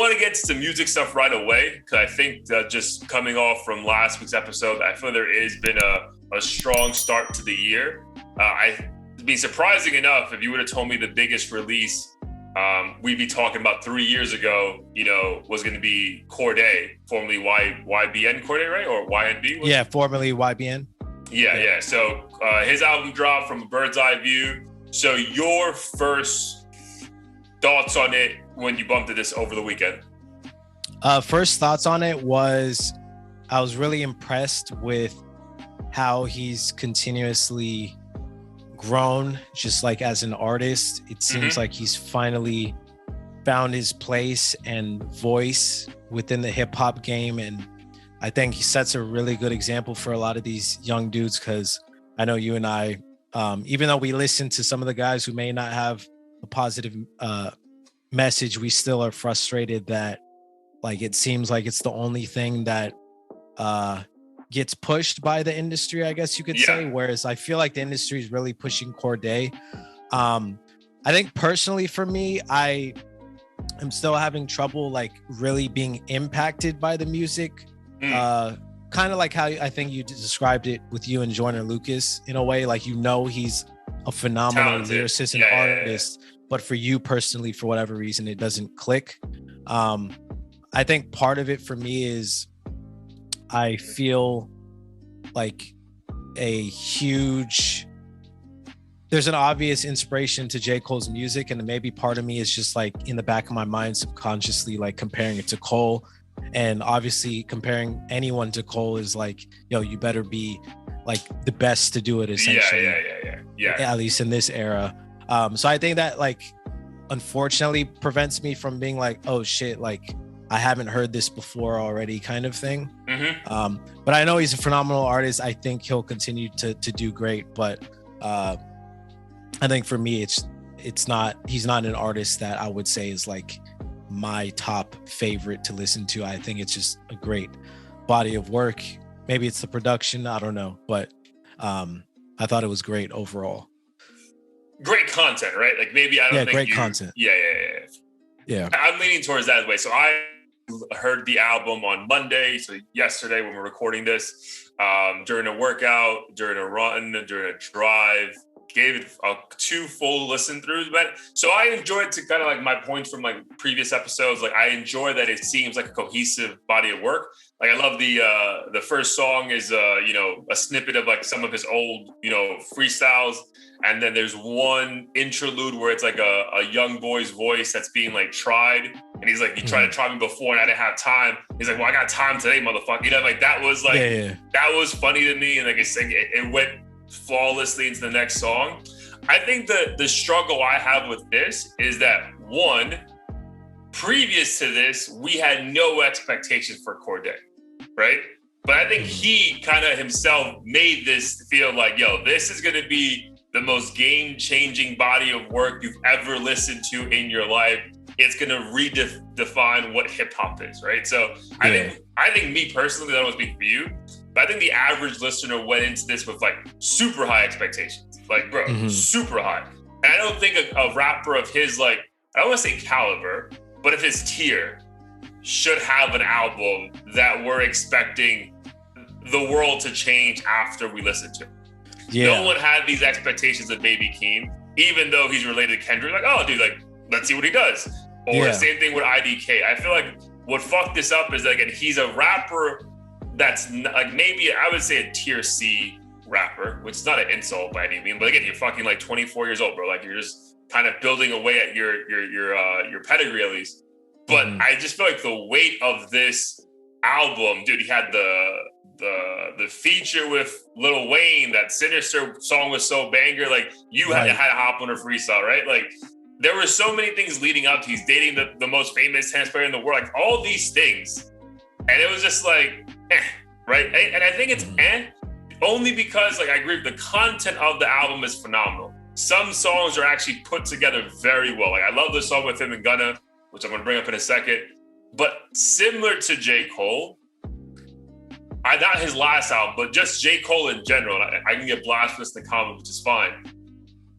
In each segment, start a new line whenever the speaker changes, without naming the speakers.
want to get to some music stuff right away because I think that just coming off from last week's episode, I feel there has been a strong start to the year. It'd be surprising enough if you would have told me the biggest release we'd be talking about 3 years ago, was going to be Cordae, formerly YBN Cordae, right? Or YNB?
Yeah, formerly YBN.
Yeah. So his album dropped from a bird's eye view. So your first thoughts on it when you bumped into this over the weekend?
First thoughts on it was I was really impressed with how he's continuously grown, just like as an artist. It seems like he's finally found his place and voice within the hip hop game. And I think he sets a really good example for a lot of these young dudes, because I know you and I, even though we listen to some of the guys who may not have a positive message, we still are frustrated that like it seems like it's the only thing that gets pushed by the industry, I guess you could say. Whereas I feel like the industry is really pushing Cordae. I think personally for me, I am still having trouble like really being impacted by the music. Kind of like how I think you described it with you and Joyner Lucas in a way, like, he's a phenomenal lyricist and artist, but for you personally, for whatever reason, it doesn't click. I think part of it for me is I feel like there's an obvious inspiration to J. Cole's music, and maybe part of me is just like in the back of my mind subconsciously like comparing it to Cole. And obviously comparing anyone to Cole is like, you better be like the best to do it, essentially. Yeah. At least in this era. So I think that like unfortunately prevents me from being like, oh shit, like I haven't heard this before already kind of thing. But I know he's a phenomenal artist. I think he'll continue to do great. But I think for me, he's not an artist that I would say is like my top favorite to listen to. I think it's just a great body of work. Maybe it's the production, I don't know, but I thought it was great overall.
Great content, right? Like maybe I don't think
great content. Yeah.
I'm leaning towards that way. So I heard the album on Monday, so yesterday when we're recording this, during a workout, during a run, during a drive. Gave it 2 full listen throughs, but so I enjoyed, to kind of like my points from like previous episodes. Like I enjoy that it seems like a cohesive body of work. Like I love the first song is a snippet of like some of his old freestyles, and then there's one interlude where it's like a young boy's voice that's being like tried, and he's like, you tried to try me before and I didn't have time. He's like, well, I got time today, motherfucker. Like that was like that was funny to me, and like it went flawlessly into the next song. I think the struggle I have with this is that, one, previous to this, we had no expectations for Cordae, right? But I think he kind of himself made this feel like, this is going to be the most game-changing body of work you've ever listened to in your life. It's going to redefine what hip-hop is, right? So I think me personally, that don't speak for you, but I think the average listener went into this with like super high expectations. Like, bro, super high. And I don't think a rapper of his, like, I don't want to say caliber, but of his tier should have an album that we're expecting the world to change after we listen to. No one had these expectations of Baby Keem, even though he's related to Kendrick. Like, oh, dude, like, let's see what he does. Or the same thing with IDK. I feel like what fucked this up is, again, he's a rapper that's like maybe I would say a tier C rapper, which is not an insult by any means. But again, you're fucking like 24 years old, bro. Like you're just kind of building away at your pedigree at least. But I just feel like the weight of this album, dude. He had the feature with Lil Wayne. That Sinister song was so banger. Like you had to hop on a freestyle, right? Like there were so many things leading up to he's dating the most famous tennis player in the world. Like all these things, and it was just like. Right? And I think it's only because, like, I agree, the content of the album is phenomenal. Some songs are actually put together very well. Like, I love the song with him and Gunna, which I'm going to bring up in a second. But similar to J. Cole, not his last album, but just J. Cole in general, I can get blasphemous in the comments, which is fine.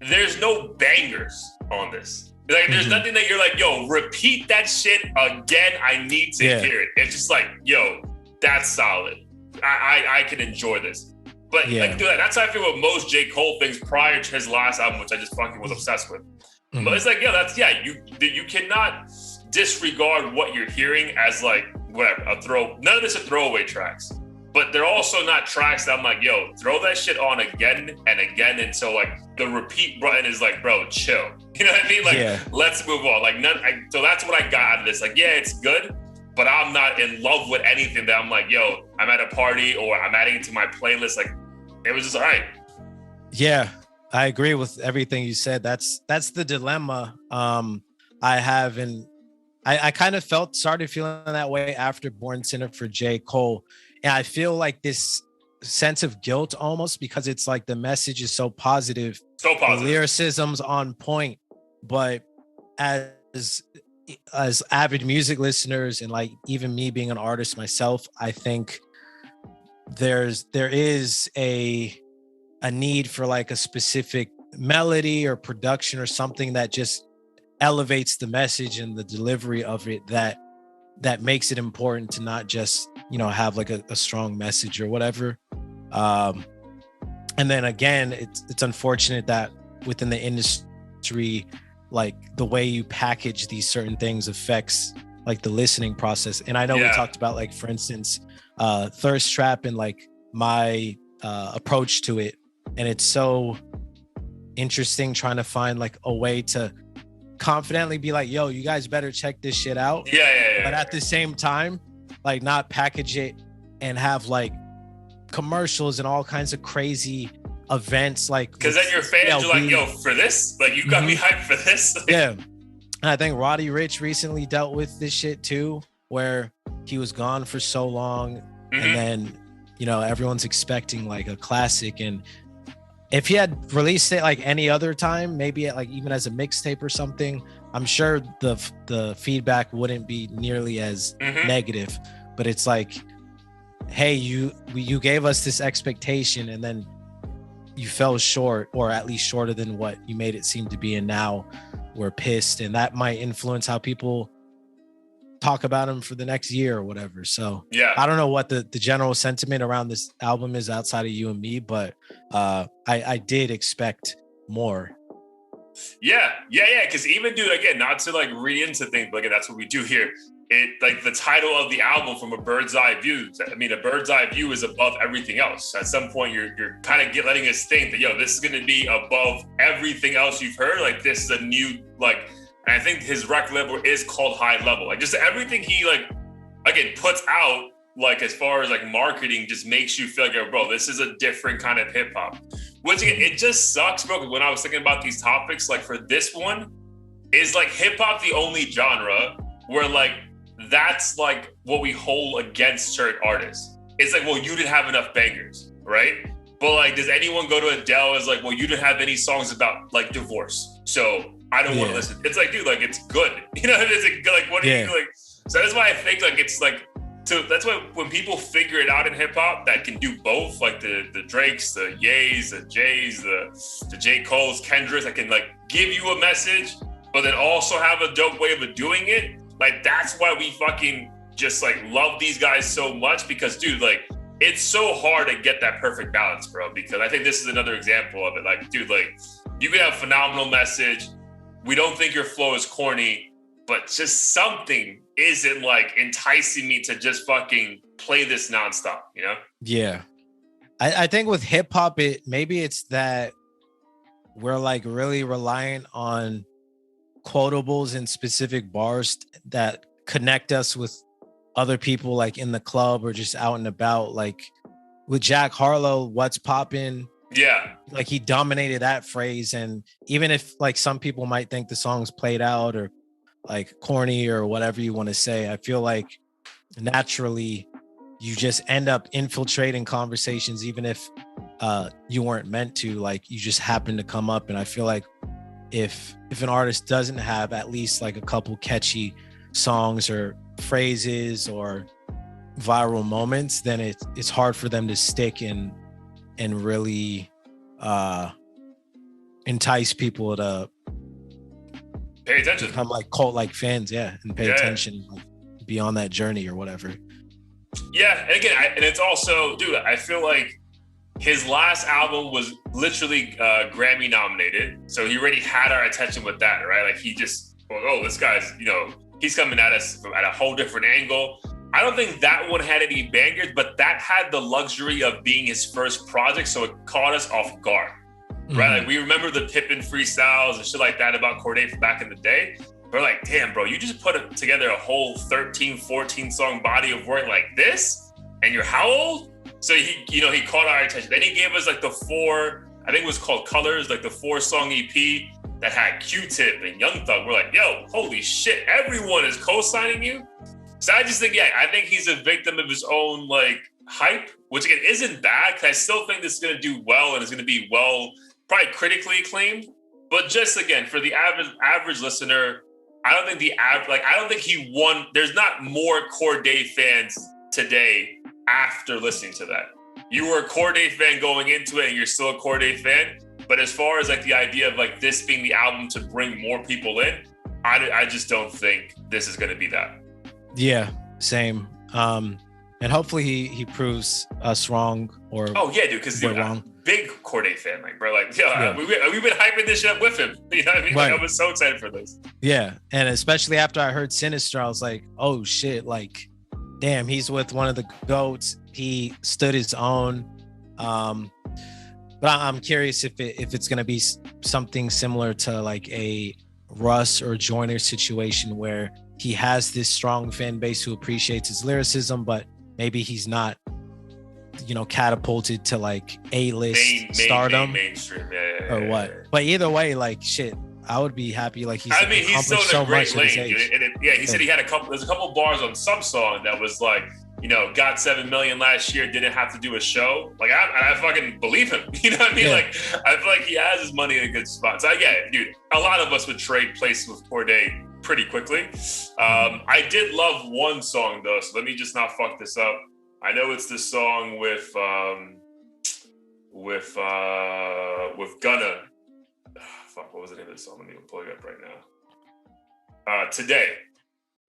There's no bangers on this. Like, there's nothing that you're like, yo, repeat that shit again. I need to hear it. It's just like, yo, that's solid. I can enjoy this. But like, dude, that's how I feel with most J. Cole things prior to his last album, which I just fucking was obsessed with. But it's like, you cannot disregard what you're hearing as like whatever none of this are throwaway tracks. But they're also not tracks that I'm like, yo, throw that shit on again and again until like the repeat button is like, bro, chill. You know what I mean? Like, let's move on. Like, so that's what I got out of this. Like, yeah, it's good, but I'm not in love with anything that I'm like, yo, I'm at a party or I'm adding it to my playlist. Like, it was just all right.
Yeah, I agree with everything you said. That's the dilemma I have, and I kind of started feeling that way after Born Sinner for J. Cole. And I feel like this sense of guilt almost because it's like the message is so positive.
So positive.
The lyricism's on point. But as avid music listeners and like even me being an artist myself, I think there is a need for like a specific melody or production or something that just elevates the message and the delivery of it that makes it important to not just, you know, have like a strong message or whatever. And then again, it's unfortunate that within the industry, like the way you package these certain things affects like the listening process. And I know we talked about like, for instance, Thirst Trap and like my approach to it. And it's so interesting trying to find like a way to confidently be like, yo, you guys better check this shit out. But at the same time, like not package it and have like commercials and all kinds of crazy events. Like,
because then your fans are like, yo, for this? Like, you got me hyped for this?
Yeah. And I think Roddy Ricch recently dealt with this shit too, where he was gone for so long. And then, you know, everyone's expecting like a classic. And if he had released it like any other time, maybe like even as a mixtape or something, I'm sure the feedback wouldn't be nearly as negative. But it's like, hey, you gave us this expectation and then you fell short, or at least shorter than what you made it seem to be, and now we're pissed, and that might influence how people talk about him for the next year or whatever. So I don't know what the general sentiment around this album is outside of you and me, but I did expect more.
Because even, dude, again, not to like read into things, but again, that's what we do here. It like the title of the album, From a Bird's Eye View. I mean, a bird's eye view is above everything else. At some point, you're kind of letting us think that, yo, this is going to be above everything else you've heard. Like, this is a new, like, and I think his record label is called High Level. Like, just everything he like, again, puts out, like as far as like marketing, just makes you feel like, yo, bro, this is a different kind of hip hop. Which again, it just sucks, bro. When I was thinking about these topics, like for this one, is like hip hop the only genre where like that's like what we hold against certain artists. It's like, well, you didn't have enough bangers, right? But like, does anyone go to Adele as like, well, you didn't have any songs about like divorce, so I don't want to listen. It's like, dude, like it's good. You know, it's like, what do you like? So that's why I think like it's like, so that's why when people figure it out in hip hop that can do both, like the Drakes, the Ye's, the J's, the J. Cole's, Kendrick's, that can like give you a message, but then also have a dope way of doing it. Like, that's why we fucking just like love these guys so much, because dude, like it's so hard to get that perfect balance, bro. Because I think this is another example of it. Like, dude, like you can have a phenomenal message. We don't think your flow is corny, but just something isn't like enticing me to just fucking play this nonstop, you know?
Yeah. I think with hip hop, maybe it's that we're like really reliant on quotables and specific bars that connect us with other people, like in the club or just out and about. Like with Jack Harlow, What's Poppin'?
Yeah.
Like he dominated that phrase. And even if like some people might think the song's played out or like corny or whatever you want to say, I feel like naturally you just end up infiltrating conversations, even if you weren't meant to. Like you just happen to come up. And I feel like if an artist doesn't have at least like a couple catchy songs or phrases or viral moments, then it's hard for them to stick and really entice people to
pay attention,
become like cult like fans, and pay attention, like, beyond that journey or whatever.
Yeah, and again, and it's also, dude, I feel like his last album was literally Grammy nominated, so he already had our attention with that, right? Like he just, this guy's, he's coming at us at a whole different angle. I don't think that one had any bangers, but that had the luxury of being his first project, so it caught us off guard, right? Like we remember the Pippin freestyles and shit like that about Cordae from back in the day. We're like, damn, bro, you just put together a whole 13, 14 song body of work like this, and you're how old? So he caught our attention. Then he gave us like the 4, I think it was called Colors, like the 4-song EP that had Q-Tip and Young Thug. We're like, yo, holy shit, everyone is co-signing you. So I just think, I think he's a victim of his own like hype, which again isn't bad, because I still think this is going to do well and is going to be probably critically acclaimed. But just again, for the average listener, I don't think I don't think he won. There's not more Cordae fans today after listening to that. You were a Cordae fan going into it and you're still a Cordae fan. But as far as like the idea of like this being the album to bring more people in, I just don't think this is going to be that.
Yeah, same. And hopefully he proves us wrong or
dude, because
we're wrong.
Big Cordae fan, like bro, like we've been hyping this shit up with him. You know what I mean?
Right.
Like I was so excited for this.
Yeah, and especially after I heard Sinister, I was like, oh shit, like, damn, he's with one of the GOATs. He stood his own. But I'm curious if it's gonna be something similar to like a Russ or Joyner situation where he has this strong fan base who appreciates his lyricism, but maybe he's not, catapulted to like A-list stardom,
mainstream,
or what. But either way, like shit, I would be happy. Like he's
still in
so
a great
much
lane. He said he had there's a couple bars on some song that was like, got 7 million last year, didn't have to do a show. Like I fucking believe him. You know what I mean? Yeah. Like I feel like he has his money in a good spot. So dude, a lot of us would trade places with Cordae pretty quickly. I did love one song though, so let me just not fuck this up. I know it's this song with Gunna. Fuck, what was the name of the song? Let me pull it up right now. Today,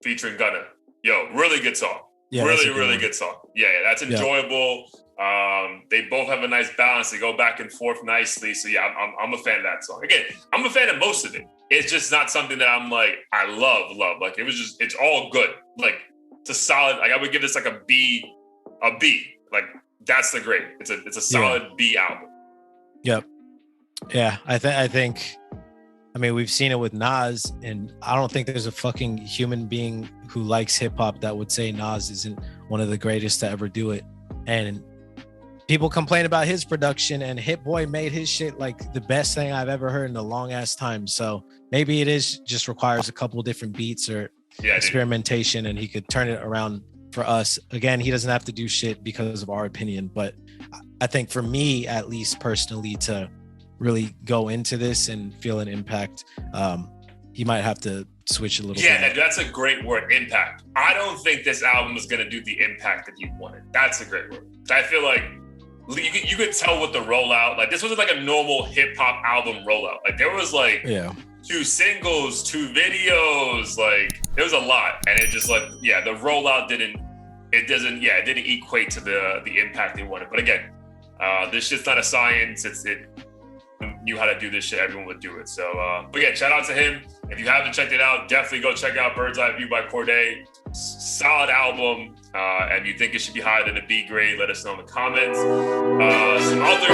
featuring Gunna. Yo, really good song. Yeah, really good song. Yeah, that's enjoyable. Yeah. They both have a nice balance. They go back and forth nicely. So yeah, I'm a fan of that song. Again, I'm a fan of most of it. It's just not something that I'm like, I love. Like it's all good. Like it's a solid, like I would give this like a B. Like that's the grade. It's a solid B album.
Yep. Yeah, I think we've seen it with Nas, and I don't think there's a fucking human being who likes hip hop that would say Nas isn't one of the greatest to ever do it. And people complain about his production, and Hit Boy made his shit like the best thing I've ever heard in a long ass time. So maybe it is just requires a couple different beats or experimentation, and he could turn it around for us. Again, he doesn't have to do shit because of our opinion, but I think for me, at least personally, to really go into this and feel an impact, he might have to switch a little bit.
Yeah, that's a great word, impact. I don't think this album is going to do the impact that you wanted. That's a great word. I feel like you could tell with the rollout, like this wasn't like a normal hip hop album rollout. Like there was like 2 singles, 2 videos, like it was a lot. And it just like, the rollout didn't equate to the impact they wanted. But again, this shit's not a science. It knew how to do this shit, everyone would do it. So, but yeah, shout out to him. If you haven't checked it out, definitely go check out Bird's Eye View by Cordae. Solid album. And you think it should be higher than a B grade, let us know in the comments. Some other